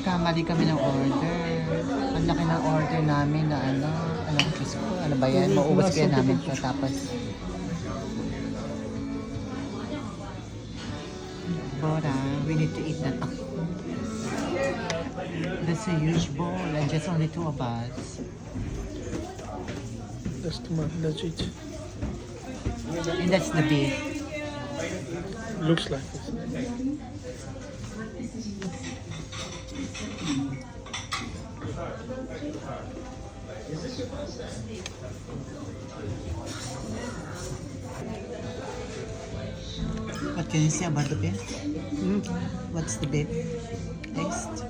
nagkamali kami ng order. Ang laki ng order namin na ano, Diyos ko, ano ba yan? Maubos kaya namin ito. Tapos, Bora, we need to eat that. That's a huge bowl and just only two of us. That's too much. That's it. And that's the beef. Looks like this. What can you say about the beef? Mm. What's the beef taste?